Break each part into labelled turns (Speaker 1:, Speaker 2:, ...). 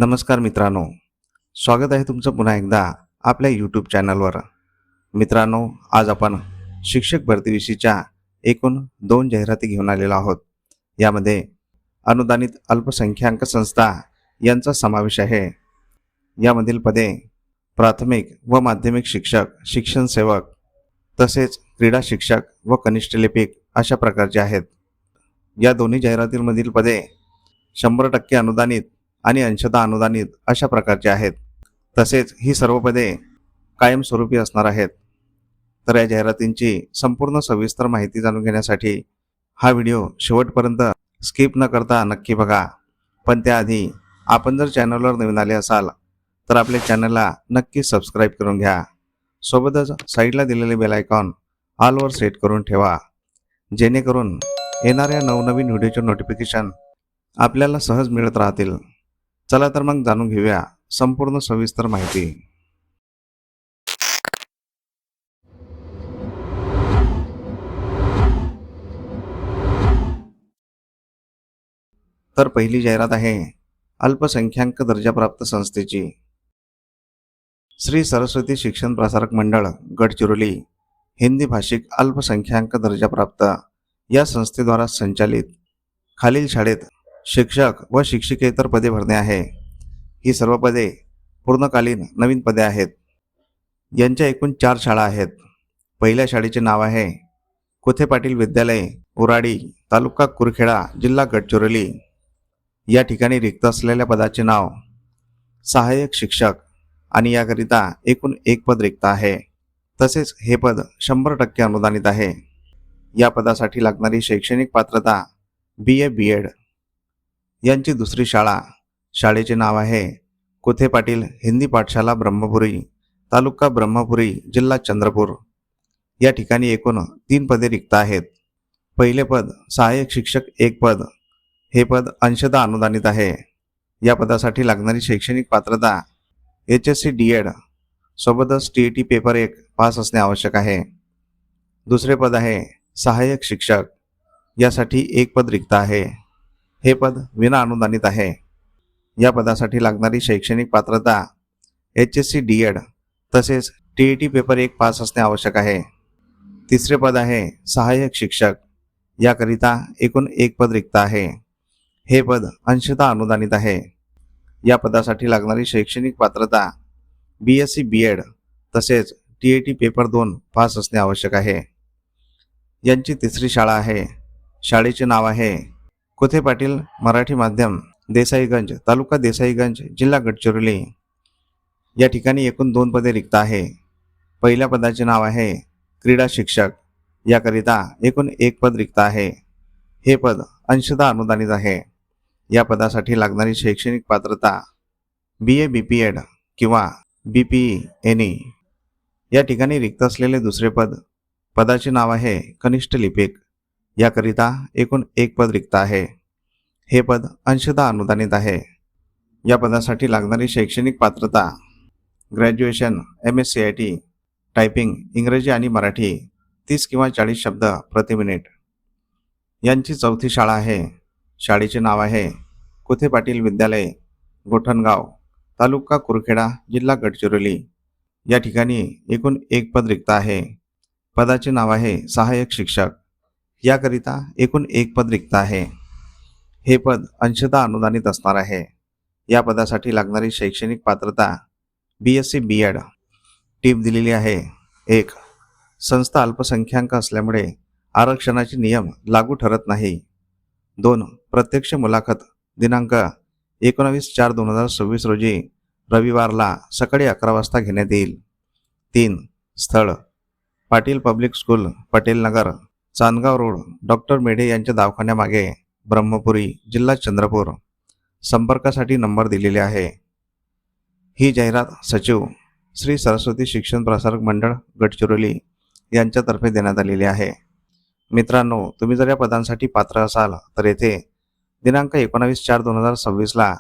Speaker 1: नमस्कार मित्रांनो, स्वागत आहे तुमचं पुन्हा एकदा आपल्या यूट्यूब चॅनलवर. मित्रांनो, आज आपण शिक्षक भरतीविषयीच्या एकूण 2 जाहिराती घेऊन आलेलो आहोत. यामध्ये अनुदानित अल्पसंख्याक संस्था यांचा समावेश आहे. यामधील पदे प्राथमिक व माध्यमिक शिक्षक, शिक्षण सेवक तसेच क्रीडा शिक्षक व कनिष्ठ लिपिक अशा प्रकारचे आहेत. या दोन्ही जाहिरातींमधील पदे 100% अनुदानित आणि अंशतः अनुदानित अशा प्रकारचे आहेत. तसेच ही सर्व पदे कायमस्वरूपी असणार आहेत. तर या जाहिरातींची संपूर्ण सविस्तर माहिती जाणून घेण्यासाठी हा व्हिडिओ शेवटपर्यंत स्किप न करता नक्की बघा. पण त्याआधी आपण जर चॅनलवर नवीन आले असाल तर आपल्या चॅनलला नक्की सबस्क्राईब करून घ्या. सोबतच साईडला दिलेले बेल आयकॉन ऑलवर सेट करून ठेवा, जेणेकरून येणाऱ्या नवनवीन व्हिडिओचे नोटिफिकेशन आपल्याला सहज मिळत राहतील. चला तर मग जाणून घेऊया संपूर्ण सविस्तर माहिती. तर पहिली जाहिरात आहे अल्पसंख्याक दर्जाप्राप्त संस्थेची. श्री सरस्वती शिक्षण प्रसारक मंडळ गडचिरोली हिंदी भाषिक अल्पसंख्याक दर्जाप्राप्त या संस्थेद्वारा संचालित खालील शाळेत शिक्षक व शिक्षिकेतर पदे भरणे आहे. ही सर्व पदे पूर्णकालीन नवीन पदे आहेत. यांच्या एकूण 4 शाळा आहेत. पहिल्या शाळेचे नाव आहे कोथे पाटील विद्यालय, उराडी, तालुका कुरखेडा, जिल्हा गडचिरोली. या ठिकाणी रिक्त असलेल्या पदाचे नाव सहाय्यक शिक्षक आणि याकरिता एकूण 1 पद रिक्त आहे. तसेच हे पद 100% अनुदानित आहे. या पदासाठी लागणारी शैक्षणिक पात्रता BA BEd. यांची दुसरी शाळा, शाळेचे नाव आहे कोथे पाटील हिंदी पाठशाला ब्रह्मपुरी, तालुका ब्रह्मपुरी, जिल्हा चंद्रपूर. या ठिकाणी एकूण 3 पदे रिक्त आहेत. पहिले पद सहाय्यक शिक्षक 1 पद. हे पद अंशतः अनुदानित आहे. या पदासाठी लागणारी शैक्षणिक पात्रता HSC DEd सोबतच TET पेपर 1 पास असणे आवश्यक आहे. दुसरे पद आहे सहाय्यक शिक्षक. यासाठी 1 पद रिक्त आहे. हे पद विना अनुदानित आहे. या पदासाठी लागणारी शैक्षणिक पात्रता HSC DEd तसेच TET पेपर 1 पास असणे आवश्यक आहे. तिसरे पद आहे सहाय्यक शिक्षक. याकरिता एकूण 1 पद रिक्त आहे. हे पद अंशतः अनुदानित आहे. या पदासाठी लागणारी शैक्षणिक पात्रता BSc BEd तसेच TET पेपर 2 पास असणे आवश्यक आहे. यांची तिसरी शाळा आहे. शाळेचे नाव आहे कोथे पाटील मराठी माध्यम, देसाईगंज, तालुका देसाईगंज, जिल्हा गडचिरोली. या ठिकाणी एकूण 2 पदे रिक्त आहे. पहिल्या पदाचे नाव आहे क्रीडा शिक्षक. याकरिता एकूण 1 पद रिक्त आहे. हे पद अंशतः अनुदानित आहे. या पदासाठी लागणारी शैक्षणिक पात्रता BA BPEd किंवा BPE NE. या ठिकाणी रिक्त असलेले दुसरे पद, पदाचे नाव आहे कनिष्ठ लिपिक. याकरिता एकूण 1 पद रिक्त आहे. हे पद अंशतः अनुदानित आहे. या पदासाठी लागणारी शैक्षणिक पात्रता ग्रॅज्युएशन, MS CIT, टायपिंग इंग्रजी आणि मराठी 30 किंवा 40 शब्द प्रति मिनिट. यांची चौथी शाळा आहे. शाळेचे नाव आहे कोथे पाटील विद्यालय, गोठणगाव, तालुका कुरखेडा, जिल्हा गडचिरोली. या ठिकाणी एकूण 1 पद रिक्त आहे. पदाचे नाव आहे सहाय्यक शिक्षक. याकरिता एकूण 1 पद रिक्त आहे. हे पद अंशतः अनुदानित असणार आहे. या पदासाठी लागणारी शैक्षणिक पात्रता BSc BEd. टीप दिलेली आहे. 1. संस्था अल्पसंख्याक असल्यामुळे आरक्षणाचे नियम लागू ठरत नाही. 2. प्रत्यक्ष मुलाखत दिनांक 19/4/2026 रोजी रविवारला सकाळी 11 वाजता घेण्यात येईल. 3. स्थळ Patil public school, Patel Nagar, Chandgaon road, doctor मेढे यांच्या दवाखान्यामागे, ब्रह्मपुरी, जिल्हा चंद्रपूर. संपर्कासाठी नंबर दिलेले आहे. ही जाहिरात सचिव श्री सरस्वती शिक्षण प्रसारक मंडळ गडचिरोली यांच्यातर्फे देण्यात आलेली आहे. मित्रांनो, तुम्ही जर या पदांसाठी पात्र असाल तर येथे दिनांक 19/4/2026 ला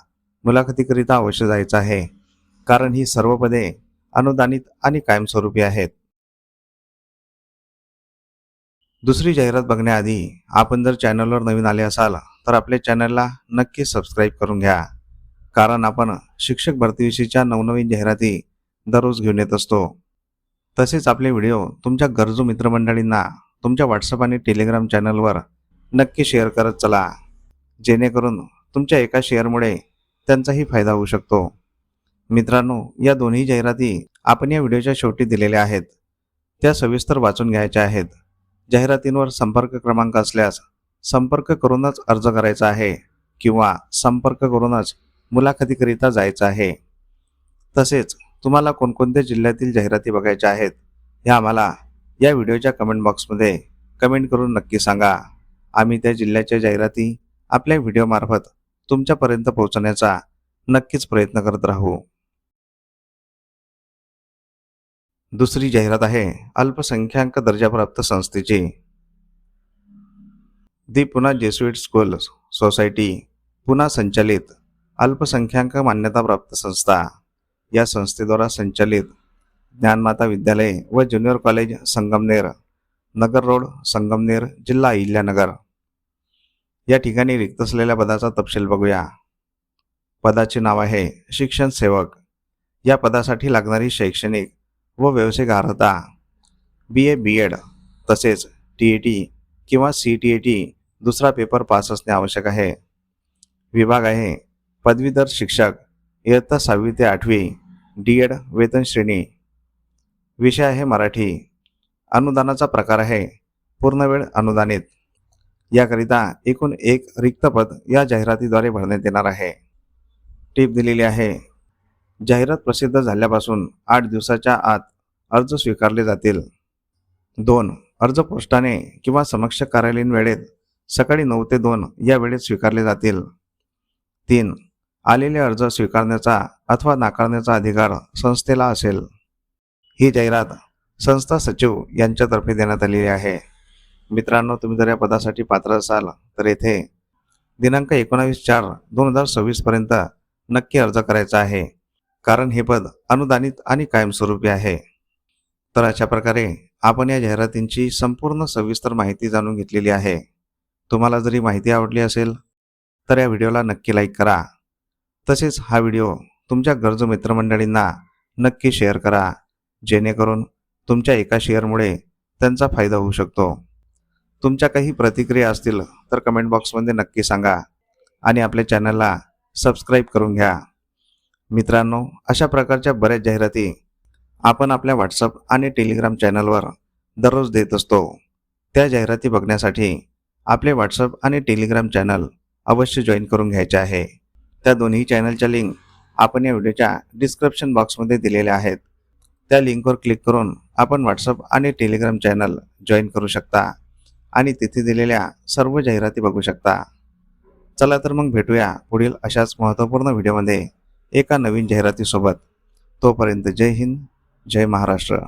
Speaker 1: मुलाखतीकरिता अवश्य जायचं आहे. कारण ही सर्व पदे अनुदानित आणि कायमस्वरूपी आहेत. दुसरी जाहिरात बघण्याआधी आपण जर चॅनलवर नवीन आले असाल तर आपल्या चॅनलला नक्की सबस्क्राईब करून घ्या. कारण आपण शिक्षक भरतीविषयीच्या नवनवीन जाहिराती दररोज घेऊन येत असतो. तसेच आपले व्हिडिओ तुमच्या गरजू मित्रमंडळींना तुमच्या व्हॉट्सअप आणि टेलिग्राम चॅनलवर नक्की शेअर करत चला, जेणेकरून तुमच्या एका शेअरमुळे त्यांचाही फायदा होऊ शकतो. मित्रांनो, या दोन्ही जाहिराती आपण या व्हिडिओच्या शेवटी दिलेल्या आहेत. त्या सविस्तर वाचून घ्यायच्या आहेत. जाहिरातींवर संपर्क क्रमांक असल्यास संपर्क करूनच अर्ज करायचा आहे किंवा संपर्क करूनच मुलाखतीकरिता जायचं आहे. तसेच तुम्हाला कोणकोणत्या जिल्ह्यातील जाहिराती बघायच्या आहेत हे आम्हाला या व्हिडिओच्या कमेंट बॉक्समध्ये कमेंट करून नक्की सांगा. आम्ही त्या जिल्ह्याच्या जाहिराती आपल्या व्हिडिओमार्फत तुमच्यापर्यंत पोहोचवण्याचा नक्कीच प्रयत्न करत राहू. दुसरी जाहिरात आहे अल्पसंख्याक दर्जाप्राप्त संस्थेची. The Poona Jesuit school society Poona संचालित अल्पसंख्याक मान्यताप्राप्त संस्था. या संस्थेद्वारा संचालित ज्ञानमाता विद्यालय व ज्युनियर कॉलेज संगमनेर, नगर रोड, संगमनेर, जिल्हा अहिल्यानगर या ठिकाणी रिक्त असलेल्या पदाचा तपशील बघूया. पदाचे नाव आहे शिक्षण सेवक. या पदासाठी लागणारी शैक्षणिक व व्यावसायिक अर्हता BA BEd तसेच TET किंवा CTET दुसरा पेपर पास असणे आवश्यक आहे. विभाग आहे पदवीधर शिक्षक, इयत्ता 6वी ते 8वी, DEd, वेतन श्रेणी. विषय आहे मराठी. अनुदानाचा प्रकार आहे पूर्णवेळ अनुदानित. याकरिता एकूण एक रिक्त पद या जाहिरातीद्वारे भरण्यात येणार आहे. टीप दिलेली आहे. जाहिरात प्रसिद्ध झाल्यापासून 8 दिवसाच्या आत अर्ज स्वीकारले जातील. 2. अर्ज पोस्टाने किंवा समक्ष कार्यालयीन वेळेत सकाळी 9 ते 2 या वेळेत स्वीकारले जातील. 3. आलेले अर्ज स्वीकारण्याचा अथवा नाकारण्याचा अधिकार संस्थेला असेल. ही जाहिरात संस्था सचिव यांच्यातर्फे देण्यात आलेली आहे. मित्रांनो, तुम्ही जर या पदासाठी पात्र असाल तर येथे दिनांक 19/4/2026 पर्यंत नक्की अर्ज करायचा आहे, कारण हे पद अनुदानित आणि कायमस्वरूपी आहे. तर अशा प्रकारे आपण या जाहिरातींची संपूर्ण सविस्तर माहिती जाणून घेतलेली आहे. तुम्हाला जरी माहिती आवडली असेल तर या व्हिडिओला नक्की लाईक करा. तसेच हा व्हिडिओ तुमच्या गरजू मित्रमंडळींना नक्की शेअर करा, जेणेकरून तुमच्या एका शेअरमुळे त्यांचा फायदा होऊ शकतो. तुमच्या काही प्रतिक्रिया असतील तर कमेंट बॉक्समध्ये नक्की सांगा आणि आपल्या चॅनलला सबस्क्राईब करून घ्या. मित्रांनो, अशा प्रकारच्या बऱ्याच जाहिराती आपण आपल्या व्हॉट्सअप आणि टेलिग्राम चॅनलवर दररोज देत असतो. त्या जाहिराती बघण्यासाठी आपले व्हॉट्सअप आणि टेलिग्राम चॅनल अवश्य जॉईन करून घ्यायचे आहे. त्या दोन्ही चॅनलच्या लिंक आपण या व्हिडिओच्या डिस्क्रिप्शन बॉक्समध्ये दिलेल्या आहेत. त्या लिंकवर क्लिक करून आपण व्हॉट्सअप आणि टेलिग्राम चॅनल जॉईन करू शकता आणि तिथे दिलेल्या सर्व जाहिराती बघू शकता. चला तर मग भेटूया पुढील अशाच महत्त्वपूर्ण व्हिडिओमध्ये एका नवीन जाहिरातीसोबत. तोपर्यंत जय हिंद, जय महाराष्ट्र.